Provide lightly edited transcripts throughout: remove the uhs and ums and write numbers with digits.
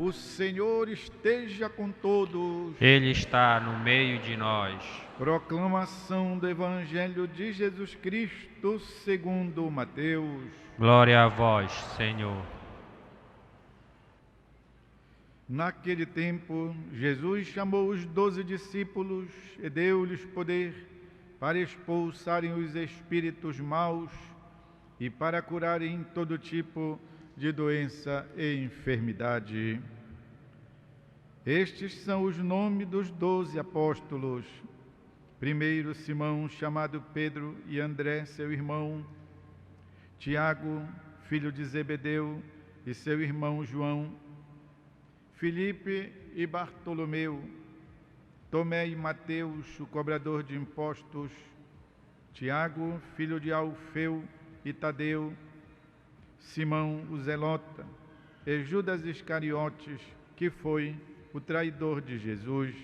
O Senhor esteja com todos. Ele está no meio de nós. Proclamação do Evangelho de Jesus Cristo segundo Mateus. Glória a vós, Senhor. Naquele tempo, Jesus chamou os 12 discípulos e deu-lhes poder para expulsarem os espíritos maus e para curarem todo tipo de doença e enfermidade. Estes são os nomes dos 12 apóstolos. Primeiro, Simão, chamado Pedro, e André, seu irmão, Tiago, filho de Zebedeu, e seu irmão João, Filipe e Bartolomeu, Tomé e Mateus, o cobrador de impostos, Tiago, filho de Alfeu e Tadeu, Simão o Zelota, e Judas Iscariotes, que foi o traidor de Jesus.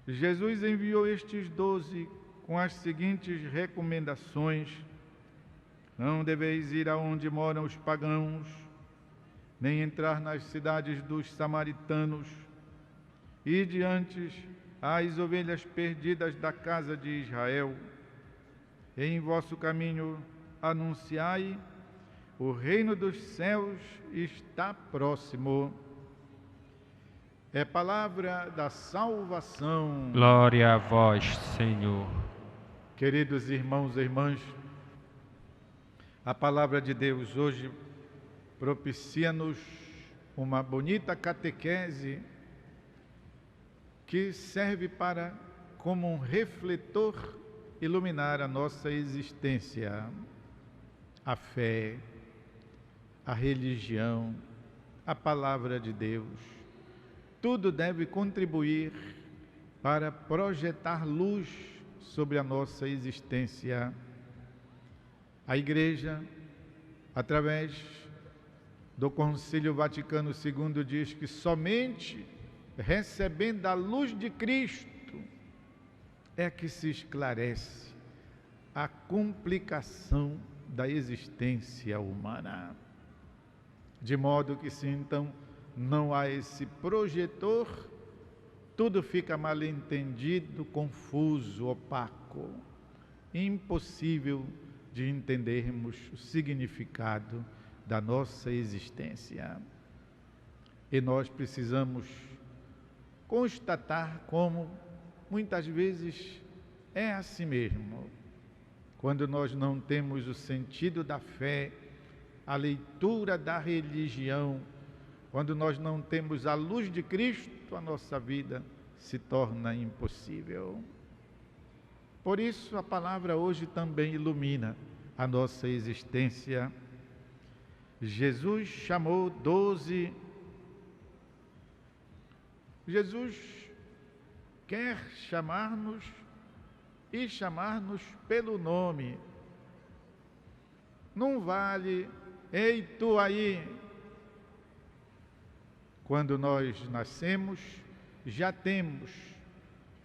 Jesus enviou estes 12 com as seguintes recomendações: não deveis ir aonde moram os pagãos, nem entrar nas cidades dos samaritanos. Ide antes às ovelhas perdidas da casa de Israel. E em vosso caminho anunciai: o reino dos céus está próximo. É palavra da salvação. Glória a vós, Senhor. Queridos irmãos e irmãs, a palavra de Deus hoje propicia-nos uma bonita catequese que serve para, como um refletor, iluminar a nossa existência, a fé, a religião, a palavra de Deus. Tudo deve contribuir para projetar luz sobre a nossa existência. A Igreja, através do Concílio Vaticano II, diz que somente recebendo a luz de Cristo é que se esclarece a complicação da existência humana. De modo que, se então não há esse projetor, tudo fica mal entendido, confuso, opaco, impossível de entendermos o significado da nossa existência. E nós precisamos constatar como muitas vezes é assim mesmo. Quando nós não temos o sentido da fé, a leitura da religião, quando nós não temos a luz de Cristo, a nossa vida se torna impossível. Por isso, a palavra hoje também ilumina a nossa existência. Jesus chamou 12. Jesus quer chamar-nos e chamar-nos pelo nome. Não vale, ei tu aí. Quando nós nascemos, já temos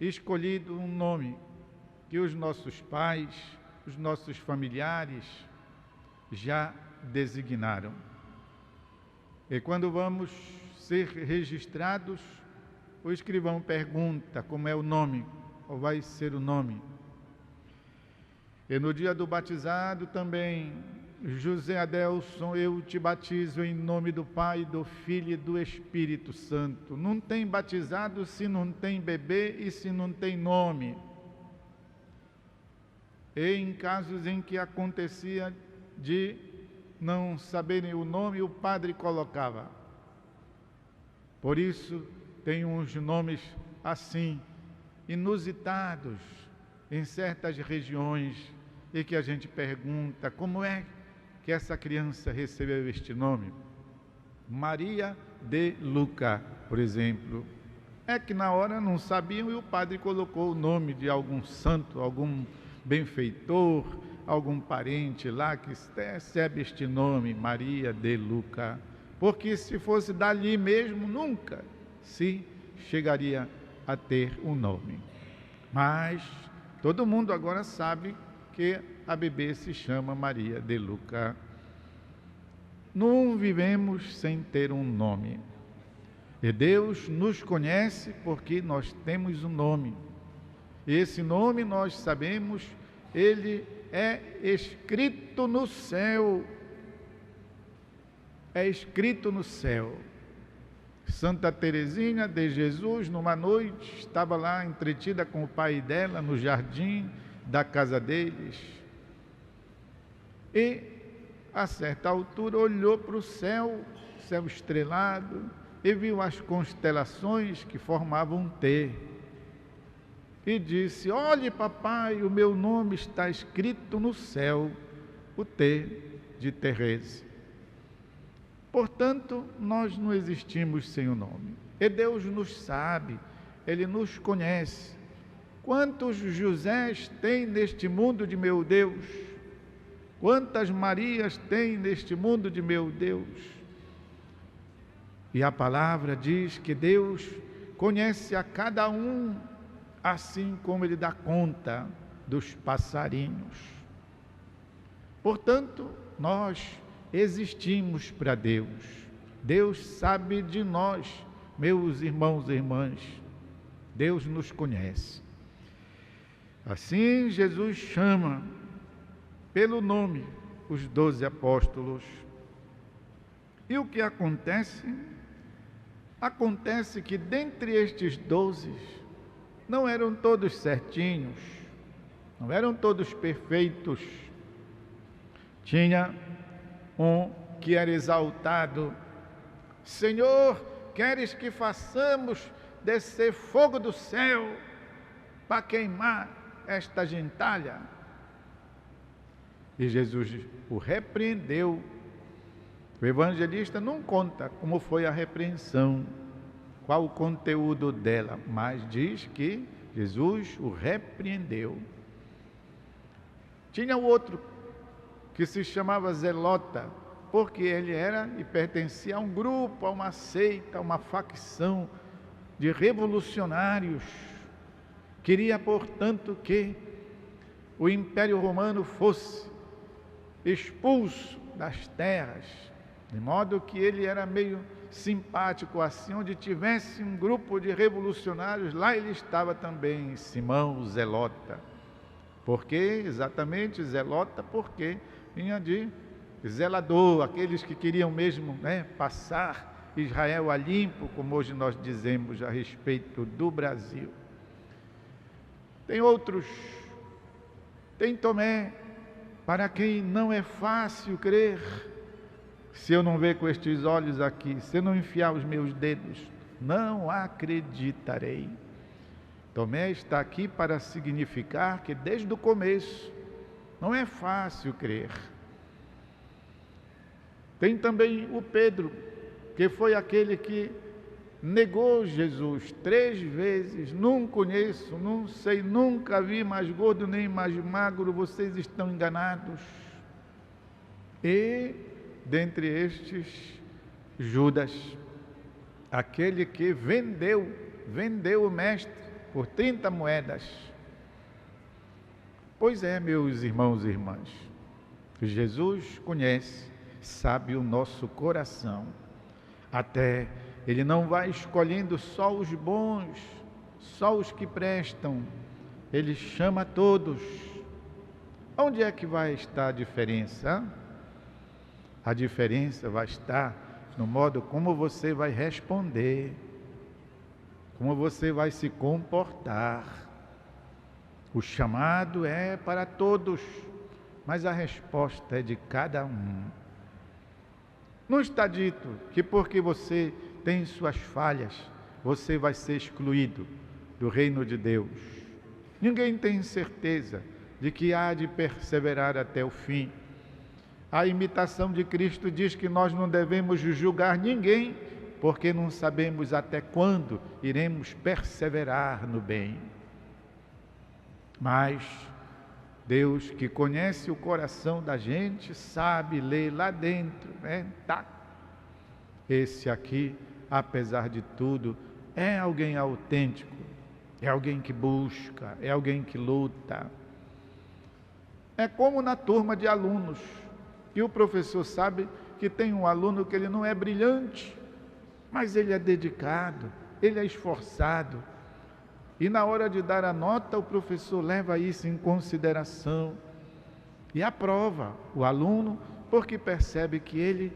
escolhido um nome que os nossos pais, os nossos familiares já designaram. E quando vamos ser registrados, o escrivão pergunta como é o nome, ou vai ser o nome. E no dia do batizado também, José Adelson, eu te batizo em nome do Pai, do Filho e do Espírito Santo. Não tem batizado se não tem bebê e se não tem nome. E em casos em que acontecia de não saberem o nome, o padre colocava. Por isso, tem uns nomes assim, inusitados, em certas regiões, e que a gente pergunta, como é que essa criança recebeu este nome? Maria de Luca, por exemplo. É que na hora não sabiam e o padre colocou o nome de algum santo, algum benfeitor, algum parente lá que recebe este nome, Maria de Luca. Porque se fosse dali mesmo, nunca se chegaria a ter um nome. Mas todo mundo agora sabe que a bebê se chama Maria de Luca. não vivemos sem ter um nome. E Deus nos conhece porque nós temos um nome. E esse nome nós sabemos, ele é escrito no céu. É escrito no céu. Santa Teresinha de Jesus, numa noite, estava lá entretida com o pai dela no jardim da casa deles. E, a certa altura, olhou para o céu estrelado, e viu as constelações que formavam um T. E disse: olhe, papai, o meu nome está escrito no céu, o T de Teresa. Portanto, nós não existimos sem o nome. E Deus nos sabe, Ele nos conhece. Quantos Josés tem neste mundo de meu Deus? Quantas Marias tem neste mundo de meu Deus? E a palavra diz que Deus conhece a cada um, assim como Ele dá conta dos passarinhos. Portanto, nós existimos para Deus. Deus sabe de nós, meus irmãos e irmãs. Deus nos conhece. Assim, Jesus chama pelo nome os 12 apóstolos. E o que acontece? Acontece que dentre estes 12, não eram todos certinhos, não eram todos perfeitos. Tinha um que era exaltado: Senhor, queres que façamos descer fogo do céu para queimar esta gentalha? E Jesus o repreendeu. O evangelista não conta como foi a repreensão, qual o conteúdo dela, mas diz que Jesus o repreendeu. Tinha o outro que se chamava Zelota, porque ele era e pertencia a um grupo, a uma seita, a uma facção de revolucionários. Queria, portanto, que o Império Romano fosse expulso das terras, de modo que ele era meio simpático assim, onde tivesse um grupo de revolucionários, lá ele estava também, Simão Zelota. Por que exatamente Zelota? Porque vinha de zelador, aqueles que queriam mesmo passar Israel a limpo, como hoje nós dizemos a respeito do Brasil. Tem outros, tem Tomé, para quem não é fácil crer. Se eu não ver com estes olhos aqui, se eu não enfiar os meus dedos, não acreditarei. Tomé está aqui para significar que desde o começo não é fácil crer. Tem também o Pedro, que foi aquele que negou Jesus 3 vezes. Não conheço, não sei, nunca vi mais gordo nem mais magro, vocês estão enganados. E dentre estes, Judas, aquele que vendeu o mestre por 30 moedas. Pois é, meus irmãos e irmãs, Jesus conhece, sabe o nosso coração. Até Ele não vai escolhendo só os bons, só os que prestam. Ele chama todos. Onde é que vai estar a diferença? A diferença vai estar no modo como você vai responder, como você vai se comportar. O chamado é para todos, mas a resposta é de cada um. Não está dito que porque você tem suas falhas, você vai ser excluído do reino de Deus. Ninguém tem certeza de que há de perseverar até o fim. A imitação de Cristo diz que nós não devemos julgar ninguém, porque não sabemos até quando iremos perseverar no bem. Mas Deus, que conhece o coração da gente, sabe ler lá dentro, Esse aqui, apesar de tudo, é alguém autêntico, é alguém que busca, é alguém que luta. É como na turma de alunos, e o professor sabe que tem um aluno que ele não é brilhante, mas ele é dedicado, ele é esforçado. E na hora de dar a nota, o professor leva isso em consideração e aprova o aluno, porque percebe que ele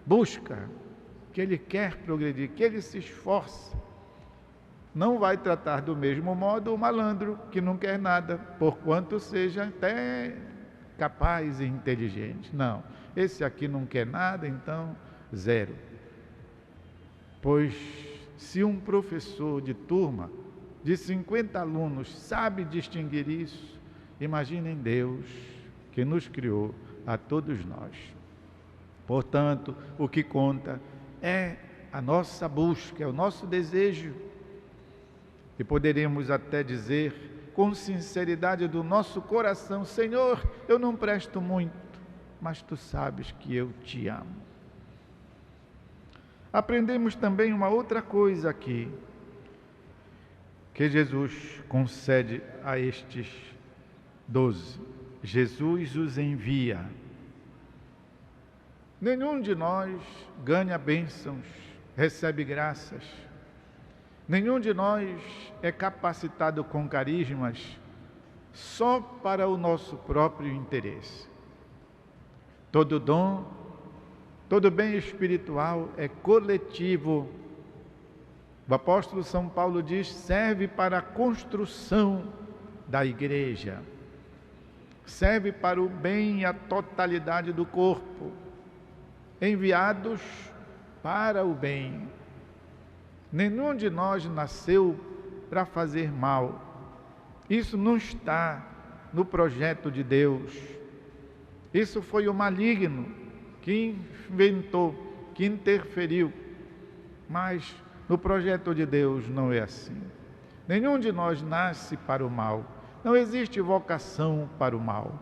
busca, que ele quer progredir, que ele se esforça. Não vai tratar do mesmo modo o malandro, que não quer nada, porquanto seja até capaz e inteligente. Não, esse aqui não quer nada, então zero. Pois se um professor de turma de 50 alunos sabe distinguir isso, imaginem Deus que nos criou a todos nós. Portanto, o que conta é a nossa busca, é o nosso desejo. E poderemos até dizer, com sinceridade do nosso coração: Senhor, eu não presto muito, mas Tu sabes que eu Te amo. Aprendemos também uma outra coisa aqui, que Jesus concede a estes 12. Jesus os envia. Nenhum de nós ganha bênçãos, recebe graças. Nenhum de nós é capacitado com carismas só para o nosso próprio interesse. Todo dom, todo bem espiritual é coletivo. O apóstolo São Paulo diz: serve para a construção da igreja, serve para o bem e a totalidade do corpo, enviados para o bem. Nenhum de nós nasceu para fazer mal. Isso não está no projeto de Deus. Isso foi o maligno que inventou, que interferiu. Mas no projeto de Deus não é assim. Nenhum de nós nasce para o mal. Não existe vocação para o mal.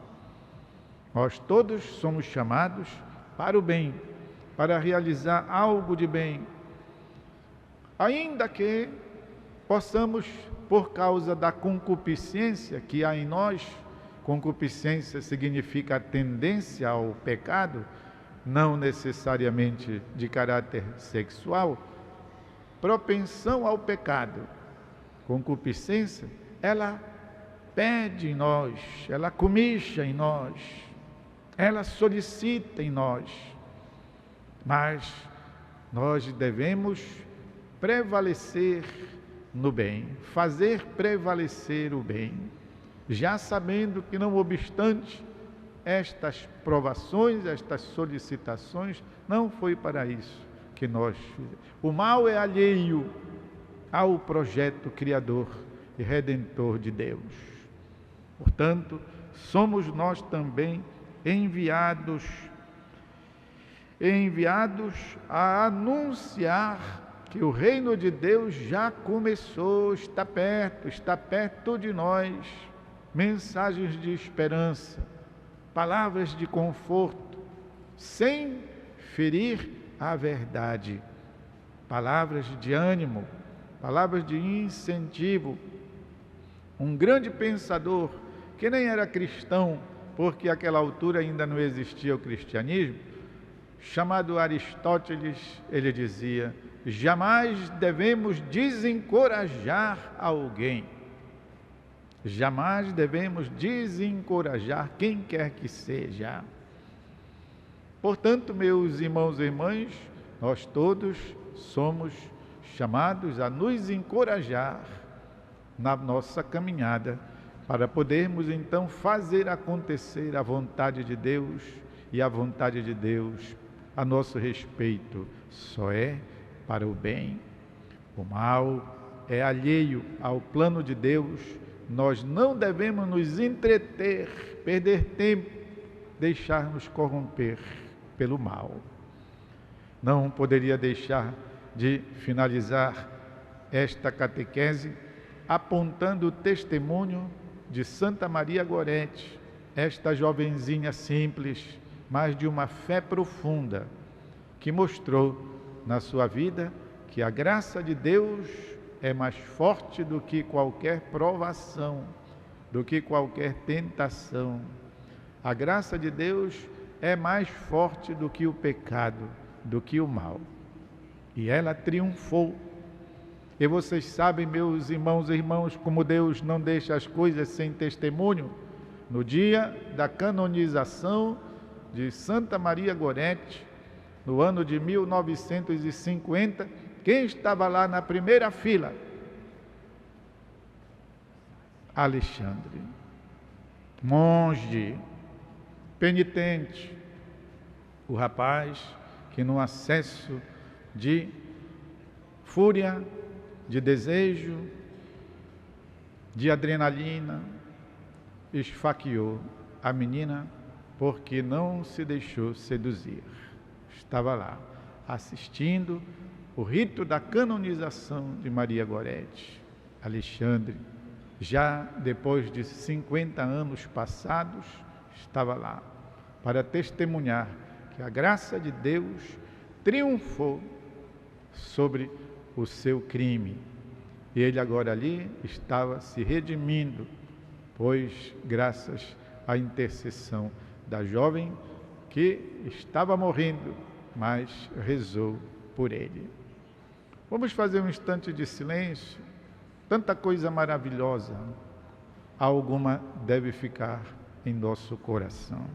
Nós todos somos chamados para o bem, para realizar algo de bem. Ainda que possamos, por causa da concupiscência que há em nós, concupiscência significa a tendência ao pecado, não necessariamente de caráter sexual, propensão ao pecado. Concupiscência, ela pede em nós, ela comicha em nós, ela solicita em nós, mas nós devemos prevalecer no bem, fazer prevalecer o bem, já sabendo que, não obstante estas provações, estas solicitações, não foi para isso que nós fizemos. O mal é alheio ao projeto criador e redentor de Deus. Portanto, somos nós também enviados a anunciar que o reino de Deus já começou, está perto de nós. Mensagens de esperança, palavras de conforto, sem ferir a verdade, palavras de ânimo, palavras de incentivo. Um grande pensador, que nem era cristão, porque àquela altura ainda não existia o cristianismo, chamado Aristóteles, ele dizia: jamais devemos desencorajar alguém. Jamais devemos desencorajar quem quer que seja. Portanto, meus irmãos e irmãs, nós todos somos chamados a nos encorajar na nossa caminhada, para podermos então fazer acontecer a vontade de Deus, e a vontade de Deus a nosso respeito só é para o bem. O mal é alheio ao plano de Deus. Nós não devemos nos entreter, perder tempo, deixar-nos corromper pelo mal. Não poderia deixar de finalizar esta catequese apontando o testemunho de Santa Maria Gorete, esta jovenzinha simples, mas de uma fé profunda, que mostrou na sua vida que a graça de Deus é mais forte do que qualquer provação, do que qualquer tentação. A graça de Deus é mais forte do que o pecado, do que o mal. E ela triunfou. E vocês sabem, meus irmãos e irmãs, como Deus não deixa as coisas sem testemunho. No dia da canonização de Santa Maria Gorete, no ano de 1950, quem estava lá na primeira fila? Alexandre, monge, penitente, o rapaz que num acesso de fúria, de desejo, de adrenalina, esfaqueou a menina porque não se deixou seduzir. Estava lá assistindo o rito da canonização de Maria Gorete. Alexandre, já depois de 50 anos passados, estava lá para testemunhar que a graça de Deus triunfou sobre o seu crime. E ele agora ali estava se redimindo, pois graças à intercessão da jovem que estava morrendo, mas rezou por ele. Vamos fazer um instante de silêncio. Tanta coisa maravilhosa, alguma deve ficar em nosso coração.